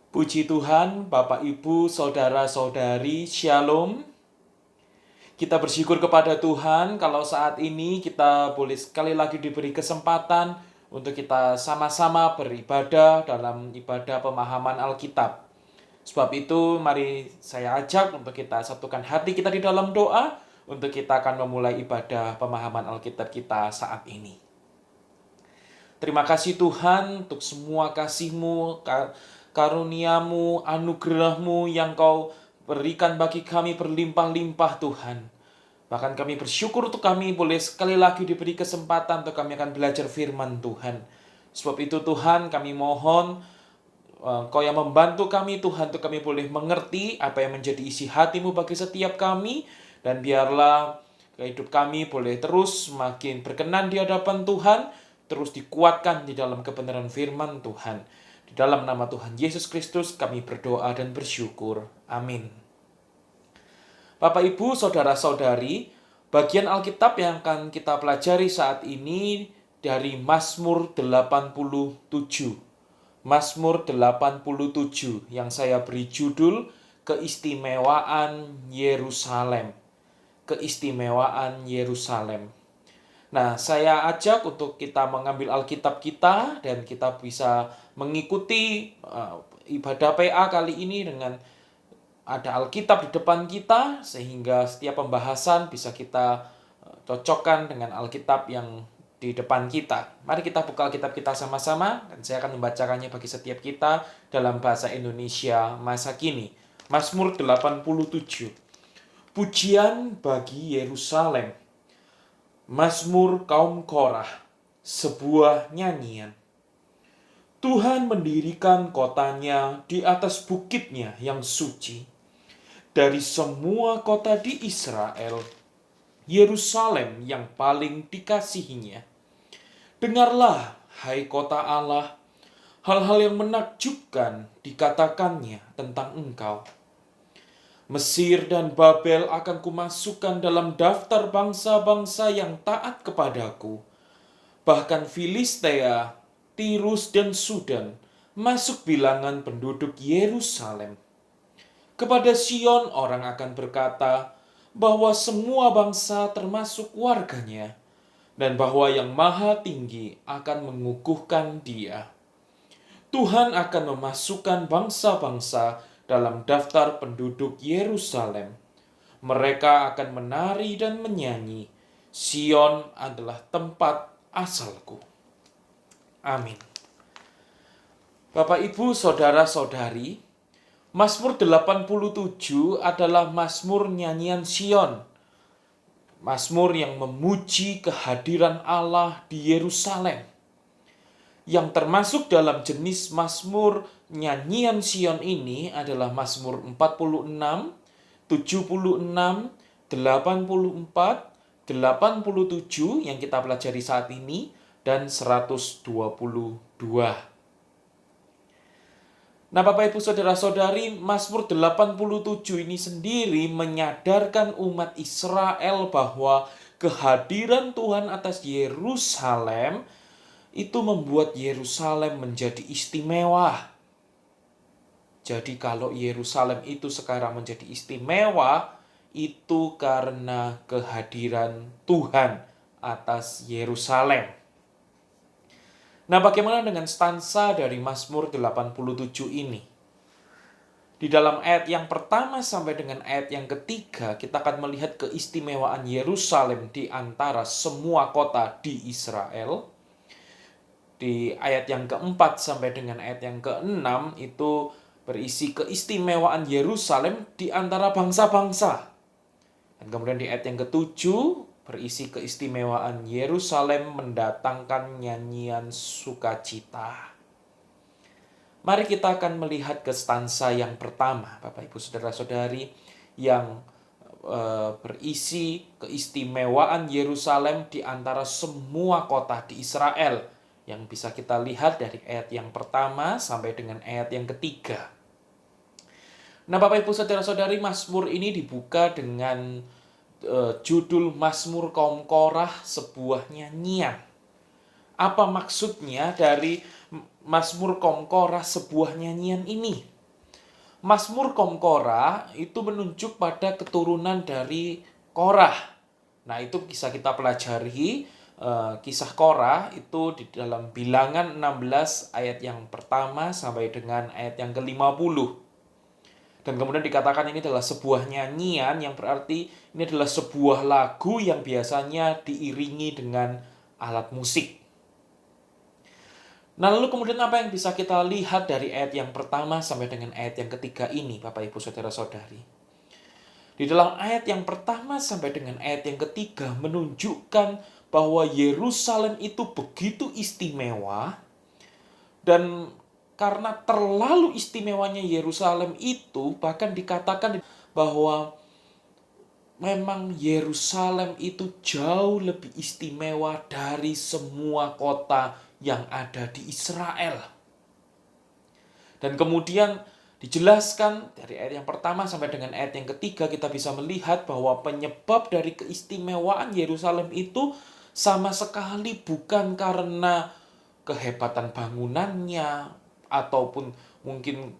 Puji Tuhan, Bapak, Ibu, Saudara-saudari, Shalom. Kita bersyukur kepada Tuhan kalau saat ini kita boleh sekali lagi diberi kesempatan untuk kita sama-sama beribadah dalam ibadah pemahaman Alkitab. Sebab itu, mari saya ajak untuk kita satukan hati kita di dalam doa untuk kita akan memulai ibadah pemahaman Alkitab kita saat ini. Terima kasih Tuhan untuk semua kasih-Mu, karuniamu, anugerah-Mu yang Kau berikan bagi kami berlimpah-limpah Tuhan. Bahkan kami bersyukur untuk kami boleh sekali lagi diberi kesempatan untuk kami akan belajar firman Tuhan. Sebab itu Tuhan kami mohon Kau yang membantu kami Tuhan untuk kami boleh mengerti apa yang menjadi isi hati-Mu bagi setiap kami. Dan biarlah hidup kami boleh terus makin berkenan di hadapan Tuhan, terus dikuatkan di dalam kebenaran firman Tuhan. Di dalam nama Tuhan Yesus Kristus kami berdoa dan bersyukur. Amin. Bapak, Ibu, Saudara-saudari, bagian Alkitab yang akan kita pelajari saat ini dari Mazmur 87. Mazmur 87 yang saya beri judul Keistimewaan Yerusalem. Keistimewaan Yerusalem. Nah, saya ajak untuk kita mengambil Alkitab kita dan kita bisa mengikuti ibadah PA kali ini dengan ada Alkitab di depan kita sehingga setiap pembahasan bisa kita cocokkan dengan Alkitab yang di depan kita. Mari kita buka Alkitab kita sama-sama dan saya akan membacakannya bagi setiap kita dalam bahasa Indonesia masa kini. Mazmur 87. Pujian bagi Yerusalem. Mazmur kaum Korah, sebuah nyanyian. Tuhan mendirikan kotanya di atas bukitnya yang suci. Dari semua kota di Israel, Yerusalem yang paling dikasihinya. Dengarlah, hai kota Allah, hal-hal yang menakjubkan dikatakannya tentang engkau. Mesir dan Babel akan kumasukkan dalam daftar bangsa-bangsa yang taat kepadaku. Bahkan Filistea, Tirus dan Sudan masuk bilangan penduduk Yerusalem. Kepada Sion orang akan berkata bahwa semua bangsa termasuk warganya dan bahwa yang maha tinggi akan mengukuhkan dia. Tuhan akan memasukkan bangsa-bangsa dalam daftar penduduk Yerusalem. Mereka akan menari dan menyanyi. Sion adalah tempat asalku. Amin. Bapak, Ibu, Saudara-saudari, Mazmur 87 adalah Mazmur nyanyian Sion. Mazmur yang memuji kehadiran Allah di Yerusalem. Yang termasuk dalam jenis Mazmur nyanyian Sion ini adalah Mazmur 46, 76, 84, 87 yang kita pelajari saat ini, dan 122. Nah, Bapak, Ibu, Saudara-saudari, Mazmur 87 ini sendiri menyadarkan umat Israel bahwa kehadiran Tuhan atas Yerusalem itu membuat Yerusalem menjadi istimewa. Jadi kalau Yerusalem itu sekarang menjadi istimewa, itu karena kehadiran Tuhan atas Yerusalem. Nah, bagaimana dengan stansa dari Mazmur 87 ini? Di dalam ayat yang pertama sampai dengan ayat yang ketiga, kita akan melihat keistimewaan Yerusalem di antara semua kota di Israel. Di ayat yang keempat sampai dengan ayat yang keenam itu berisi keistimewaan Yerusalem di antara bangsa-bangsa. Dan kemudian di ayat yang ketujuh berisi keistimewaan Yerusalem mendatangkan nyanyian sukacita. Mari kita akan melihat ke stansa yang pertama, Bapak, Ibu, Saudara-saudari, yang berisi keistimewaan Yerusalem di antara semua kota di Israel, yang bisa kita lihat dari ayat yang pertama sampai dengan ayat yang ketiga. Nah, Bapak, Ibu, Saudara-saudari, Mazmur ini dibuka dengan judul Mazmur kaum Korah, sebuah nyanyian. Apa maksudnya dari Mazmur kaum Korah, sebuah nyanyian ini? Mazmur kaum Korah itu menunjuk pada keturunan dari Korah. Nah, itu bisa kita pelajari kisah Korah itu di dalam Bilangan 16 ayat yang pertama sampai dengan ayat yang ke-50. Dan kemudian dikatakan ini adalah sebuah nyanyian yang berarti ini adalah sebuah lagu yang biasanya diiringi dengan alat musik. Nah, lalu kemudian apa yang bisa kita lihat dari ayat yang pertama sampai dengan ayat yang ketiga ini, Bapak Ibu Saudara-saudari? Di dalam ayat yang pertama sampai dengan ayat yang ketiga menunjukkan bahwa Yerusalem itu begitu istimewa, dan karena terlalu istimewanya Yerusalem itu, bahkan dikatakan bahwa memang Yerusalem itu jauh lebih istimewa dari semua kota yang ada di Israel. Dan kemudian dijelaskan dari ayat yang pertama sampai dengan ayat yang ketiga, kita bisa melihat bahwa penyebab dari keistimewaan Yerusalem itu sama sekali bukan karena kehebatan bangunannya ataupun mungkin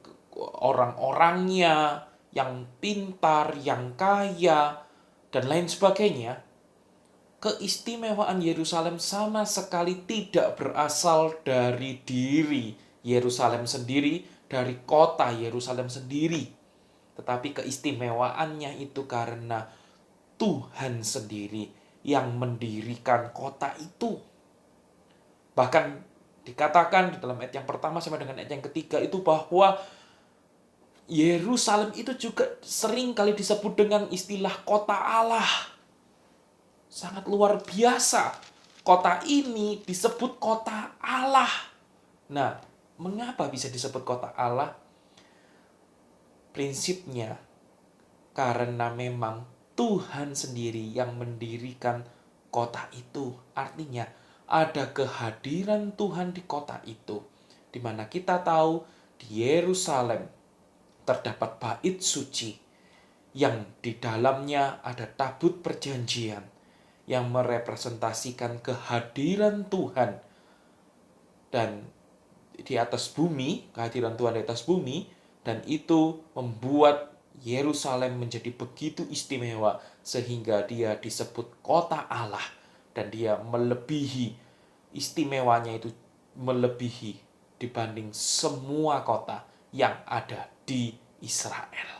orang-orangnya yang pintar, yang kaya, dan lain sebagainya. Keistimewaan Yerusalem sama sekali tidak berasal dari diri Yerusalem sendiri, dari kota Yerusalem sendiri. Tetapi keistimewaannya itu karena Tuhan sendiri yang mendirikan kota itu. Bahkan dikatakan di dalam ayat yang pertama sampai dengan ayat yang ketiga itu bahwa Yerusalem itu juga sering kali disebut dengan istilah kota Allah. Sangat luar biasa. Kota ini disebut kota Allah. Nah, mengapa bisa disebut kota Allah? Prinsipnya, karena memang Tuhan sendiri yang mendirikan kota itu. Artinya, ada kehadiran Tuhan di kota itu. Di mana kita tahu di Yerusalem terdapat bait suci yang di dalamnya ada tabut perjanjian yang merepresentasikan kehadiran Tuhan dan di atas bumi, kehadiran Tuhan di atas bumi, dan itu membuat Yerusalem menjadi begitu istimewa sehingga dia disebut kota Allah, dan dia melebihi istimewanya, itu melebihi dibanding semua kota yang ada di Israel.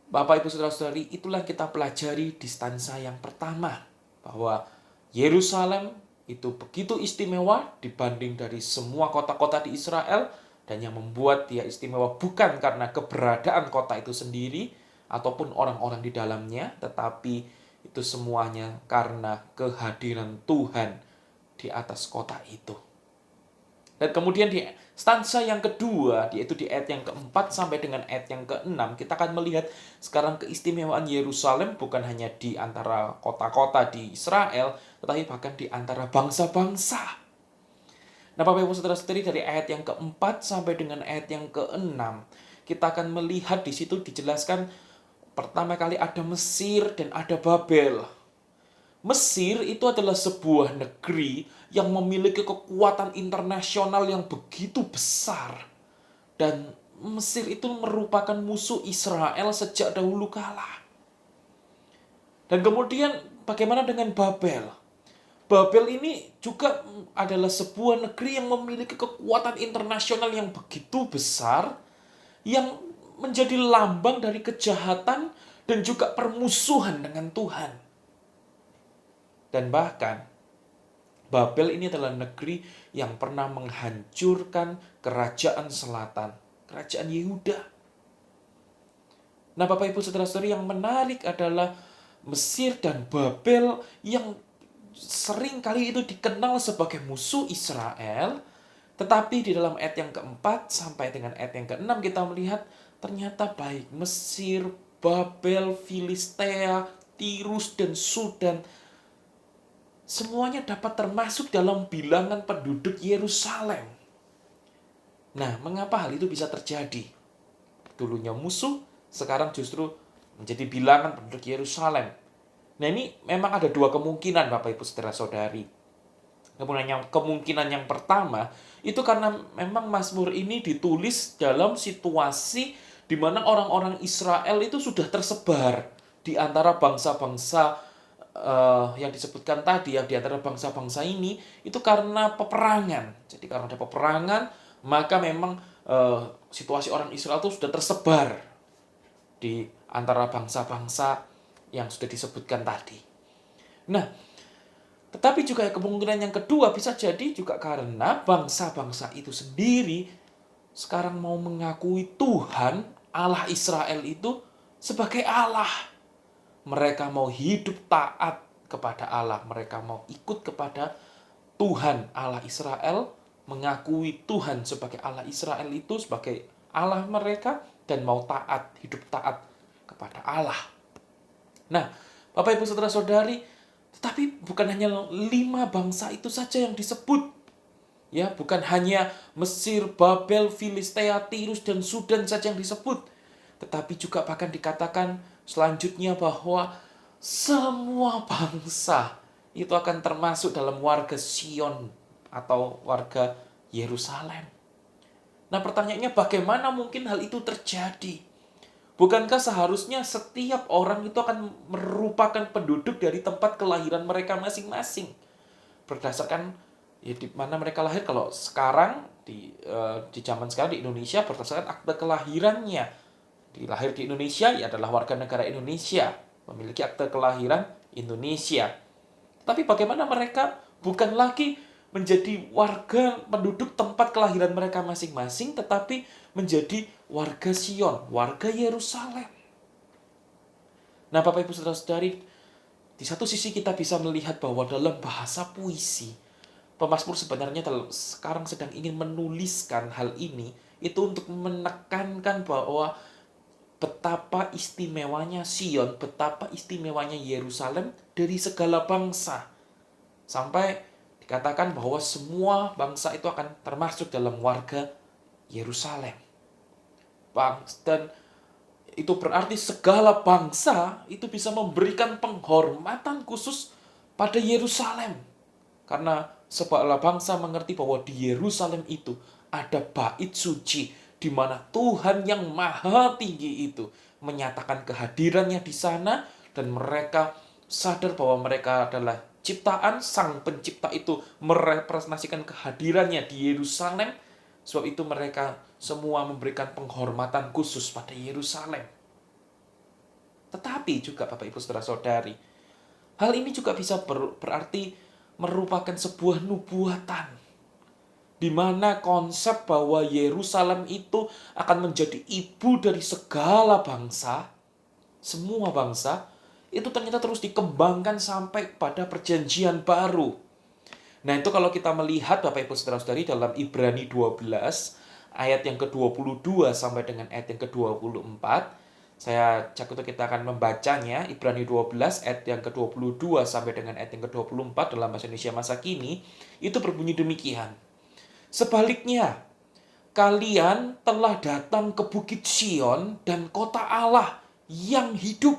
Bapak Ibu Saudara-saudari, itulah kita pelajari di stanza yang pertama, bahwa Yerusalem itu begitu istimewa dibanding dari semua kota-kota di Israel, dan yang membuat dia istimewa bukan karena keberadaan kota itu sendiri ataupun orang-orang di dalamnya, tetapi itu semuanya karena kehadiran Tuhan di atas kota itu. Dan kemudian di stanza yang kedua, yaitu di ayat yang keempat sampai dengan ayat yang keenam, kita akan melihat sekarang keistimewaan Yerusalem bukan hanya di antara kota-kota di Israel, tetapi bahkan di antara bangsa-bangsa. Nah, Bapak Ibu Saudara-saudari, dari ayat yang keempat sampai dengan ayat yang keenam, kita akan melihat di situ dijelaskan pertama kali ada Mesir dan ada Babel. Mesir itu adalah sebuah negeri yang memiliki kekuatan internasional yang begitu besar. Dan Mesir itu merupakan musuh Israel sejak dahulu kala. Dan kemudian bagaimana dengan Babel? Babel ini juga adalah sebuah negeri yang memiliki kekuatan internasional yang begitu besar, yang menjadi lambang dari kejahatan dan juga permusuhan dengan Tuhan. Dan bahkan Babel ini adalah negeri yang pernah menghancurkan kerajaan selatan, kerajaan Yehuda. Nah, Bapak Ibu Saudara-saudari, yang menarik adalah Mesir dan Babel yang sering kali itu dikenal sebagai musuh Israel, tetapi di dalam ayat yang keempat sampai dengan ayat yang keenam kita melihat ternyata baik Mesir, Babel, Filistea, Tirus, dan Sudan, semuanya dapat termasuk dalam bilangan penduduk Yerusalem. Nah, mengapa hal itu bisa terjadi? Dulunya musuh, sekarang justru menjadi bilangan penduduk Yerusalem. Nah, ini memang ada dua kemungkinan, Bapak Ibu Saudara-saudari. Kemungkinan yang pertama, itu karena memang Mazmur ini ditulis dalam situasi di mana orang-orang Israel itu sudah tersebar di antara bangsa-bangsa yang disebutkan tadi, yang di antara bangsa-bangsa ini, itu karena peperangan. Jadi karena ada peperangan, maka memang situasi orang Israel itu sudah tersebar di antara bangsa-bangsa yang sudah disebutkan tadi. Nah, tetapi juga kemungkinan yang kedua bisa jadi juga karena bangsa-bangsa itu sendiri sekarang mau mengakui Tuhan, Allah Israel itu sebagai Allah. Mereka mau hidup taat kepada Allah. Mereka mau ikut kepada Tuhan Allah Israel, mengakui Tuhan sebagai Allah Israel itu sebagai Allah mereka, dan mau taat, hidup taat kepada Allah. Nah, Bapak Ibu Saudara-saudari, tetapi bukan hanya 5 bangsa itu saja yang disebut. Ya, bukan hanya Mesir, Babel, Filistea, Tirus, dan Sudan saja yang disebut. Tetapi juga bahkan dikatakan selanjutnya bahwa semua bangsa itu akan termasuk dalam warga Sion atau warga Yerusalem. Nah, pertanyaannya bagaimana mungkin hal itu terjadi? Bukankah seharusnya setiap orang itu akan merupakan penduduk dari tempat kelahiran mereka masing-masing? Berdasarkan ya di mana mereka lahir. Kalau sekarang di zaman sekarang di Indonesia berdasarkan akte kelahirannya. Lahir di Indonesia ya adalah warga negara Indonesia, memiliki akte kelahiran Indonesia. Tapi bagaimana mereka bukan lagi menjadi warga penduduk tempat kelahiran mereka masing-masing, tetapi menjadi warga Sion, warga Yerusalem. Nah, Bapak Ibu Saudara-saudari, di satu sisi kita bisa melihat bahwa dalam bahasa puisi, pemazmur sebenarnya sekarang sedang ingin menuliskan hal ini, itu untuk menekankan bahwa betapa istimewanya Sion, betapa istimewanya Yerusalem dari segala bangsa. Sampai dikatakan bahwa semua bangsa itu akan termasuk dalam warga Yerusalem. Dan itu berarti segala bangsa itu bisa memberikan penghormatan khusus pada Yerusalem. Karena segala bangsa mengerti bahwa di Yerusalem itu ada bait suci, di mana Tuhan yang maha tinggi itu menyatakan kehadirannya di sana, dan mereka sadar bahwa mereka adalah ciptaan, sang pencipta itu merepresentasikan kehadirannya di Yerusalem. Sebab itu mereka semua memberikan penghormatan khusus pada Yerusalem. Tetapi juga Bapak Ibu Saudara-saudari, hal ini juga bisa berarti merupakan sebuah nubuatan, di mana konsep bahwa Yerusalem itu akan menjadi ibu dari segala bangsa, semua bangsa, itu ternyata terus dikembangkan sampai pada perjanjian baru. Nah, itu kalau kita melihat Bapak Ibu Saudara-saudari dalam Ibrani 12 ayat yang ke-22 sampai dengan ayat yang ke-24. Saya cakap kita akan membacanya. Ibrani 12 ayat yang ke-22 sampai dengan ayat yang ke-24 dalam bahasa Indonesia masa kini itu berbunyi demikian. Sebaliknya, kalian telah datang ke Bukit Sion dan kota Allah yang hidup,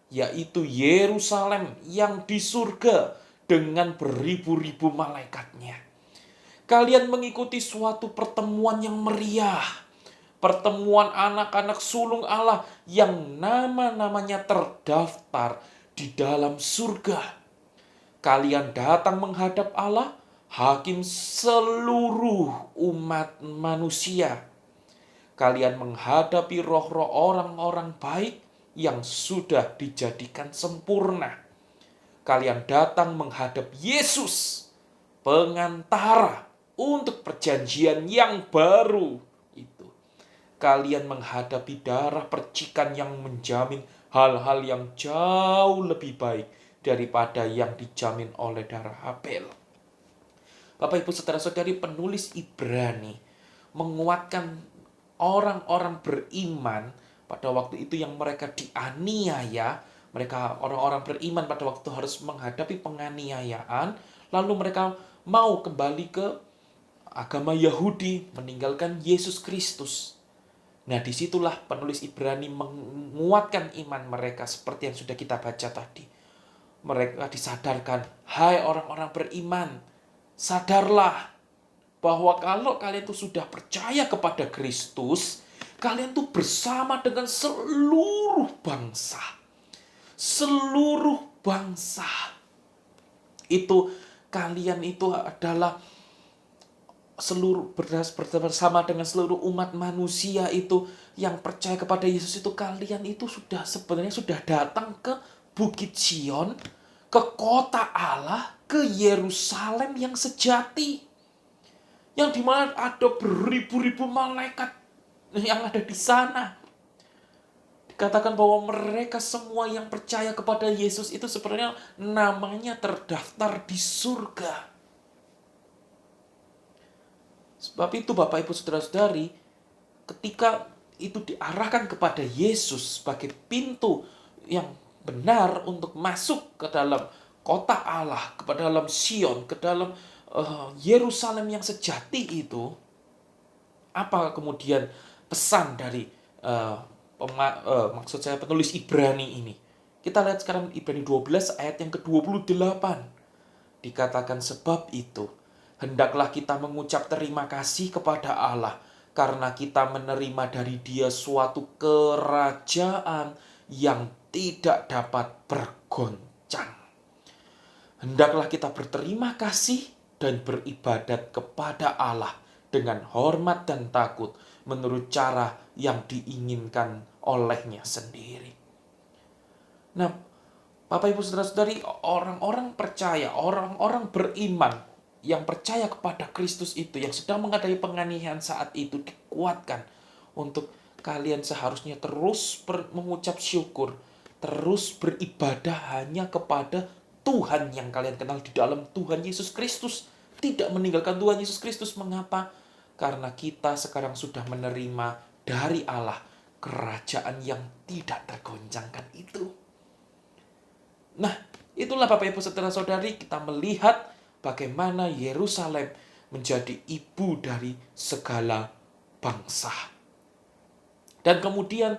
yaitu Yerusalem yang di surga dengan beribu-ribu malaikatnya. Kalian mengikuti suatu pertemuan yang meriah, pertemuan anak-anak sulung Allah yang nama-namanya terdaftar di dalam surga. Kalian datang menghadap Allah, hakim seluruh umat manusia. Kalian menghadapi roh-roh orang-orang baik yang sudah dijadikan sempurna. Kalian datang menghadap Yesus, pengantara untuk perjanjian yang baru itu. Kalian menghadapi darah percikan yang menjamin hal-hal yang jauh lebih baik daripada yang dijamin oleh darah Habel. Bapak Ibu Saudara-saudari, penulis Ibrani menguatkan orang-orang beriman pada waktu itu yang mereka dianiaya. Mereka orang-orang beriman pada waktu itu harus menghadapi penganiayaan, lalu mereka mau kembali ke agama Yahudi, meninggalkan Yesus Kristus. Nah, disitulah penulis Ibrani menguatkan iman mereka seperti yang sudah kita baca tadi. Mereka disadarkan, hai orang-orang beriman, Sadarlah bahwa kalau kalian tuh sudah percaya kepada Kristus, kalian tuh bersama dengan seluruh bangsa. Seluruh bangsa. Itu kalian itu adalah bersama dengan seluruh umat manusia itu yang percaya kepada Yesus itu, kalian itu sebenarnya sudah datang ke Bukit Sion, ke kota Allah, ke Yerusalem yang sejati, yang dimana ada beribu-ribu malaikat yang ada di sana. Dikatakan bahwa mereka semua yang percaya kepada Yesus itu sebenarnya namanya terdaftar di surga. Sebab itu Bapak Ibu Saudara-saudari, ketika itu diarahkan kepada Yesus sebagai pintu yang benar untuk masuk ke dalam kota Allah, ke dalam Sion, ke dalam Yerusalem yang sejati itu, apa kemudian pesan dari maksud saya penulis Ibrani ini? Kita lihat sekarang Ibrani 12 ayat yang ke-28. Dikatakan sebab itu, hendaklah kita mengucap terima kasih kepada Allah karena kita menerima dari Dia suatu kerajaan yang tidak dapat bergoncang. Hendaklah kita berterima kasih dan beribadat kepada Allah dengan hormat dan takut menurut cara yang diinginkan olehnya sendiri. Nah, Bapak Ibu Saudara-saudari, orang-orang percaya, orang-orang beriman yang percaya kepada Kristus itu, yang sedang menghadapi penganiayaan saat itu, dikuatkan untuk kalian seharusnya terus mengucap syukur, terus beribadah hanya kepada Tuhan yang kalian kenal di dalam Tuhan Yesus Kristus. Tidak meninggalkan Tuhan Yesus Kristus. Mengapa? Karena kita sekarang sudah menerima dari Allah kerajaan yang tidak tergoncangkan itu. Nah, itulah Bapak Ibu Saudara-saudari, kita melihat bagaimana Yerusalem menjadi ibu dari segala bangsa. Dan kemudian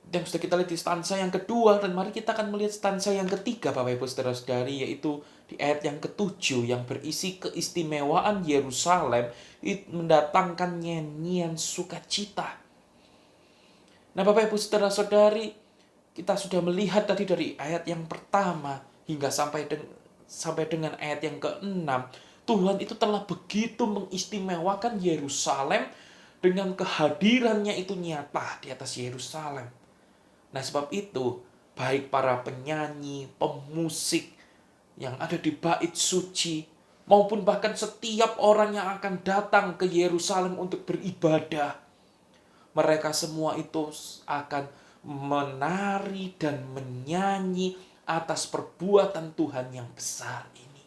yang sudah kita lihat di stanza yang kedua, dan mari kita akan melihat stanza yang ketiga Bapak Ibu Saudara-saudari, yaitu di ayat yang ke-7 yang berisi keistimewaan Yerusalem itu mendatangkan nyanyian sukacita. Nah Bapak Ibu Saudara-saudari, kita sudah melihat tadi dari ayat yang pertama hingga sampai dengan ayat yang ke-6, Tuhan itu telah begitu mengistimewakan Yerusalem dengan kehadirannya itu nyata di atas Yerusalem. Nah sebab itu, baik para penyanyi, pemusik yang ada di bait suci, maupun bahkan setiap orang yang akan datang ke Yerusalem untuk beribadah, mereka semua itu akan menari dan menyanyi atas perbuatan Tuhan yang besar ini.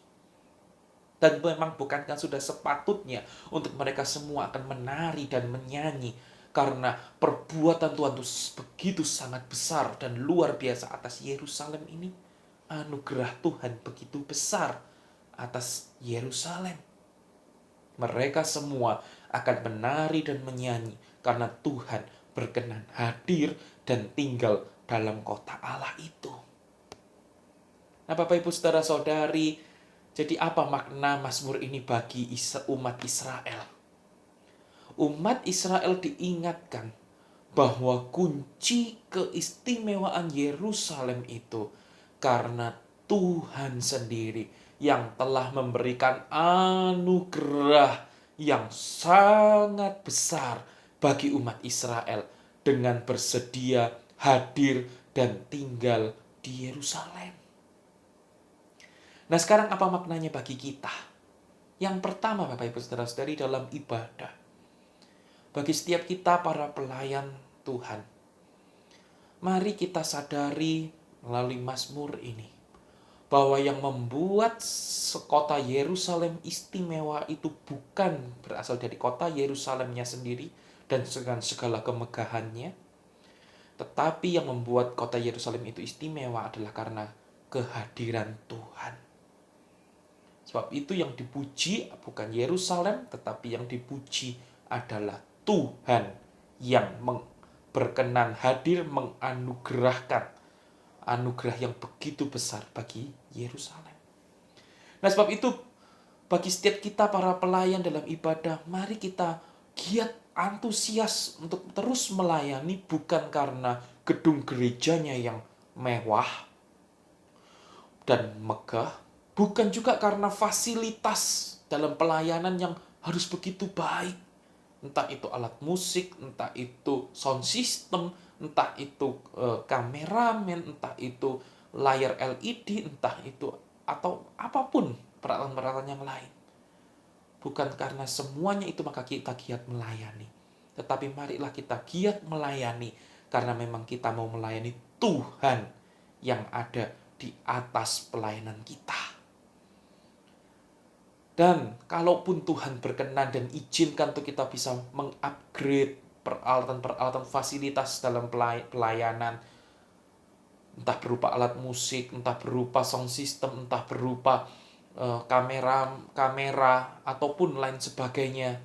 Dan memang bukankah sudah sepatutnya untuk mereka semua akan menari dan menyanyi, karena perbuatan Tuhan itu begitu sangat besar dan luar biasa atas Yerusalem ini. Anugerah Tuhan begitu besar atas Yerusalem. Mereka semua akan menari dan menyanyi karena Tuhan berkenan hadir dan tinggal dalam kota Allah itu. Nah Bapak Ibu Saudara-saudari, jadi apa makna Mazmur ini bagi umat Israel? Umat Israel diingatkan bahwa kunci keistimewaan Yerusalem itu karena Tuhan sendiri yang telah memberikan anugerah yang sangat besar bagi umat Israel dengan bersedia hadir dan tinggal di Yerusalem. Nah sekarang apa maknanya bagi kita? Yang pertama Bapak Ibu Saudara-saudari, dalam ibadah. Bagi setiap kita para pelayan Tuhan, mari kita sadari melalui Mazmur ini bahwa yang membuat kota Yerusalem istimewa itu bukan berasal dari kota Yerusalemnya sendiri dan dengan segala kemegahannya, tetapi yang membuat kota Yerusalem itu istimewa adalah karena kehadiran Tuhan. Sebab itu yang dipuji bukan Yerusalem, tetapi yang dipuji adalah Tuhan yang berkenan hadir menganugerahkan anugerah yang begitu besar bagi Yerusalem. Nah sebab itu bagi setiap kita para pelayan dalam ibadah, mari kita giat antusias untuk terus melayani, bukan karena gedung gerejanya yang mewah dan megah, bukan juga karena fasilitas dalam pelayanan yang harus begitu baik. Entah itu alat musik, entah itu sound system, entah itu kameramen, entah itu layar LED, entah itu atau apapun peralatan-peralatan yang lain. Bukan karena semuanya itu maka kita giat melayani. Tetapi marilah kita giat melayani karena memang kita mau melayani Tuhan yang ada di atas pelayanan kita. Dan kalaupun Tuhan berkenan dan izinkan untuk kita bisa mengupgrade peralatan-peralatan fasilitas dalam pelayanan, entah berupa alat musik, entah berupa sound system, entah berupa kamera ataupun lain sebagainya.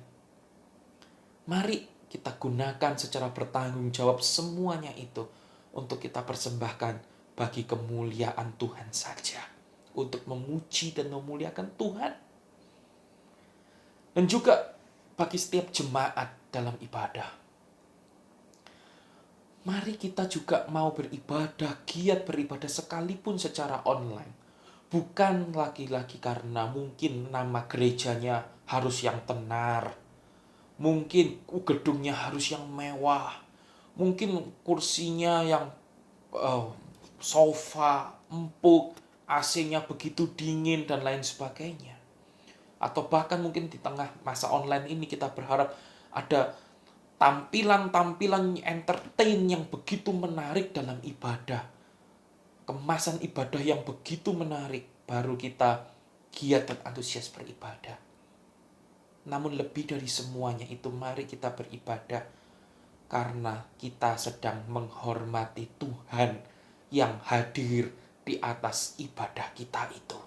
Mari kita gunakan secara bertanggung jawab semuanya itu untuk kita persembahkan bagi kemuliaan Tuhan saja, untuk memuji dan memuliakan Tuhan. Dan juga bagi setiap jemaat dalam ibadah. Mari kita juga mau beribadah, giat beribadah sekalipun secara online. Bukan lagi-lagi karena mungkin nama gerejanya harus yang tenar. Mungkin gedungnya harus yang mewah. Mungkin kursinya yang sofa, empuk, AC-nya begitu dingin, dan lain sebagainya. Atau bahkan mungkin di tengah masa online ini kita berharap ada tampilan-tampilan entertain yang begitu menarik dalam ibadah. Kemasan ibadah yang begitu menarik, baru kita giat dan antusias beribadah. Namun lebih dari semuanya itu, mari kita beribadah karena kita sedang menghormati Tuhan yang hadir di atas ibadah kita itu.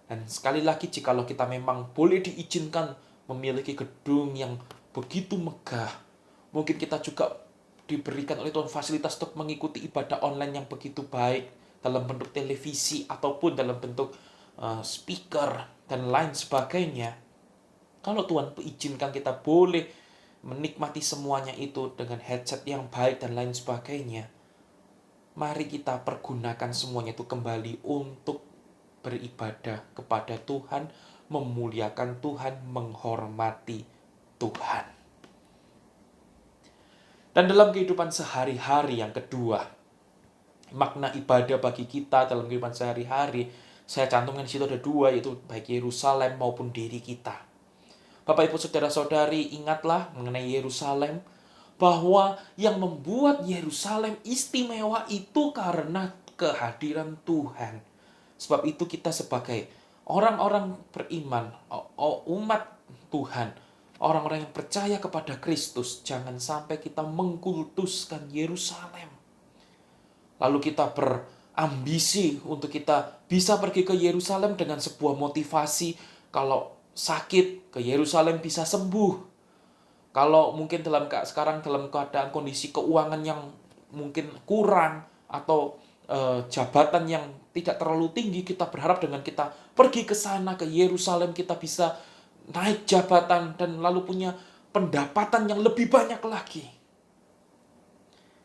Dan sekali lagi, jikalau kita memang boleh diizinkan memiliki gedung yang begitu megah, mungkin kita juga diberikan oleh Tuhan fasilitas untuk mengikuti ibadah online yang begitu baik dalam bentuk televisi ataupun dalam bentuk speaker dan lain sebagainya. Kalau Tuhan izinkan kita boleh menikmati semuanya itu dengan headset yang baik dan lain sebagainya, mari kita pergunakan semuanya itu kembali untuk beribadah kepada Tuhan, memuliakan Tuhan, menghormati Tuhan. Dan dalam kehidupan sehari-hari yang kedua, makna ibadah bagi kita dalam kehidupan sehari-hari, saya cantumkan di situ ada dua, yaitu baik Yerusalem maupun diri kita. Bapak Ibu Saudara-saudari, ingatlah mengenai Yerusalem, bahwa yang membuat Yerusalem istimewa itu karena kehadiran Tuhan. Sebab itu kita sebagai orang-orang beriman, umat Tuhan, orang-orang yang percaya kepada Kristus, jangan sampai kita mengkultuskan Yerusalem. Lalu kita berambisi untuk kita bisa pergi ke Yerusalem dengan sebuah motivasi, kalau sakit ke Yerusalem bisa sembuh. Kalau mungkin sekarang dalam keadaan kondisi keuangan yang mungkin kurang atau jabatan yang tidak terlalu tinggi, kita berharap dengan kita pergi ke sana, ke Yerusalem, kita bisa naik jabatan dan lalu punya pendapatan yang lebih banyak lagi.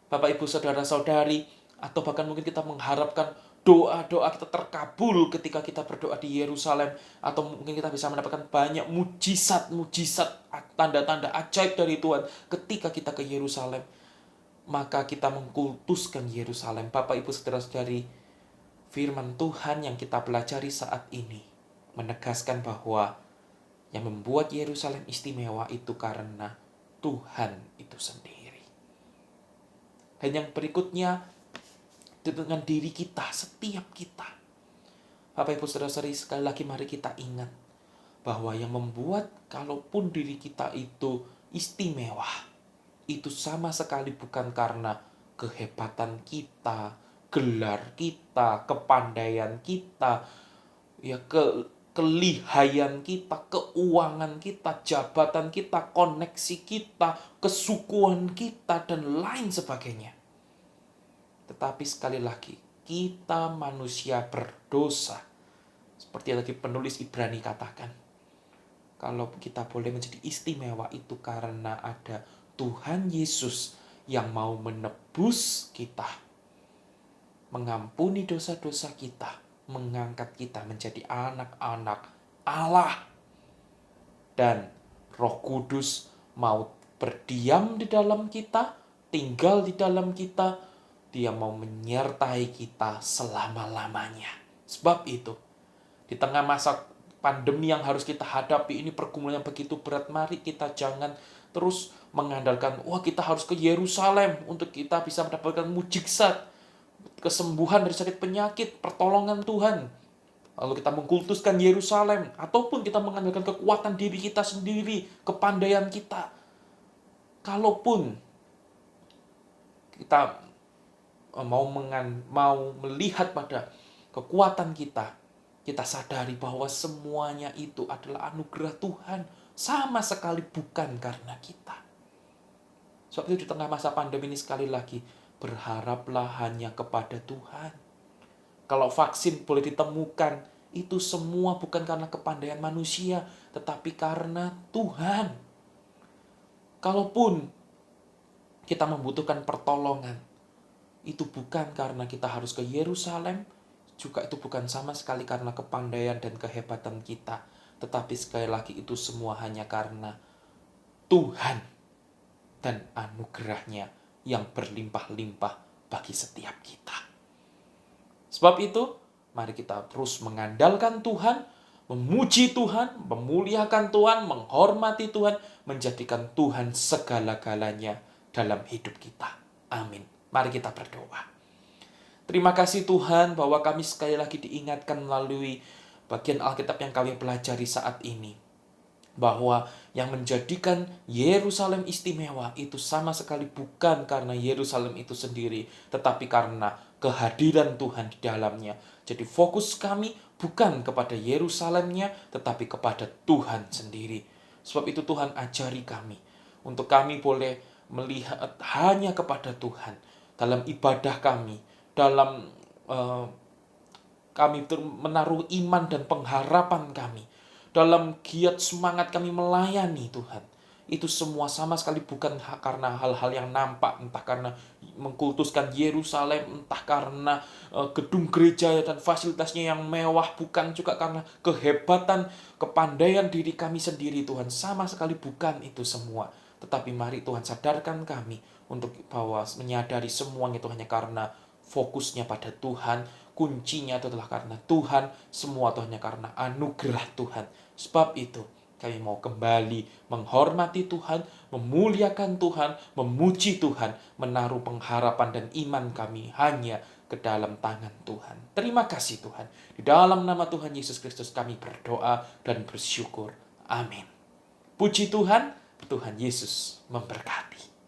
Bapak Ibu Saudara-saudari, atau bahkan mungkin kita mengharapkan doa-doa kita terkabul ketika kita berdoa di Yerusalem, atau mungkin kita bisa mendapatkan banyak mujizat-mujizat, tanda-tanda ajaib dari Tuhan ketika kita ke Yerusalem. Maka kita mengkultuskan Yerusalem. Bapak Ibu Saudara-saudari, firman Tuhan yang kita pelajari saat ini menegaskan bahwa yang membuat Yerusalem istimewa itu karena Tuhan itu sendiri. Dan yang berikutnya, dengan diri kita, setiap kita. Bapak Ibu Saudara-saudari, sekali lagi mari kita ingat bahwa yang membuat kalaupun diri kita itu istimewa, itu sama sekali bukan karena kehebatan kita, gelar kita, kepandaian kita, kelihayan kita, keuangan kita, jabatan kita, koneksi kita, kesukuan kita, dan lain sebagainya. Tetapi sekali lagi, kita manusia berdosa. Seperti lagi penulis Ibrani katakan, kalau kita boleh menjadi istimewa itu karena ada Tuhan Yesus yang mau menebus kita, mengampuni dosa-dosa kita, mengangkat kita menjadi anak-anak Allah. Dan Roh Kudus mau berdiam di dalam kita, tinggal di dalam kita. Dia mau menyertai kita selama-lamanya. Sebab itu, di tengah masa pandemi yang harus kita hadapi ini, pergumulan yang begitu berat, mari kita jangan terus mengandalkan, wah kita harus ke Yerusalem untuk kita bisa mendapatkan mujizat, kesembuhan dari sakit penyakit, pertolongan Tuhan. Lalu kita mengkultuskan Yerusalem, ataupun kita mengandalkan kekuatan diri kita sendiri, kepandaian kita. Kalaupun kita mau melihat pada kekuatan kita, kita sadari bahwa semuanya itu adalah anugerah Tuhan, sama sekali bukan karena kita. Sebab itu di tengah masa pandemi ini sekali lagi, berharaplah hanya kepada Tuhan. Kalau vaksin boleh ditemukan, itu semua bukan karena kepandaian manusia, tetapi karena Tuhan. Kalaupun kita membutuhkan pertolongan, itu bukan karena kita harus ke Yerusalem, juga itu bukan sama sekali karena kepandaian dan kehebatan kita, tetapi sekali lagi itu semua hanya karena Tuhan dan anugerahnya yang berlimpah-limpah bagi setiap kita. Sebab itu, mari kita terus mengandalkan Tuhan, memuji Tuhan, memuliakan Tuhan, menghormati Tuhan, menjadikan Tuhan segala-galanya dalam hidup kita. Amin. Mari kita berdoa. Terima kasih Tuhan bahwa kami sekali lagi diingatkan melalui bagian Alkitab yang kami pelajari saat ini. Bahwa yang menjadikan Yerusalem istimewa itu sama sekali bukan karena Yerusalem itu sendiri, tetapi karena kehadiran Tuhan di dalamnya. Jadi fokus kami bukan kepada Yerusalemnya, tetapi kepada Tuhan sendiri. Sebab itu Tuhan ajari kami, untuk kami boleh melihat hanya kepada Tuhan dalam ibadah kami, dalam kami menaruh iman dan pengharapan kami, dalam giat semangat kami melayani Tuhan. Itu semua sama sekali bukan karena hal-hal yang nampak, entah karena mengkultuskan Yerusalem, entah karena gedung gereja dan fasilitasnya yang mewah, bukan juga karena kehebatan, kepandaian diri kami sendiri Tuhan. Sama sekali bukan itu semua. Tetapi mari Tuhan sadarkan kami untuk bahwa menyadari semuanya itu hanya karena fokusnya pada Tuhan, kuncinya itu adalah karena Tuhan, semua itu hanya karena anugerah Tuhan. Sebab itu, kami mau kembali menghormati Tuhan, memuliakan Tuhan, memuji Tuhan, menaruh pengharapan dan iman kami hanya ke dalam tangan Tuhan. Terima kasih Tuhan. Di dalam nama Tuhan Yesus Kristus kami berdoa dan bersyukur. Amin. Puji Tuhan, Tuhan Yesus memberkati.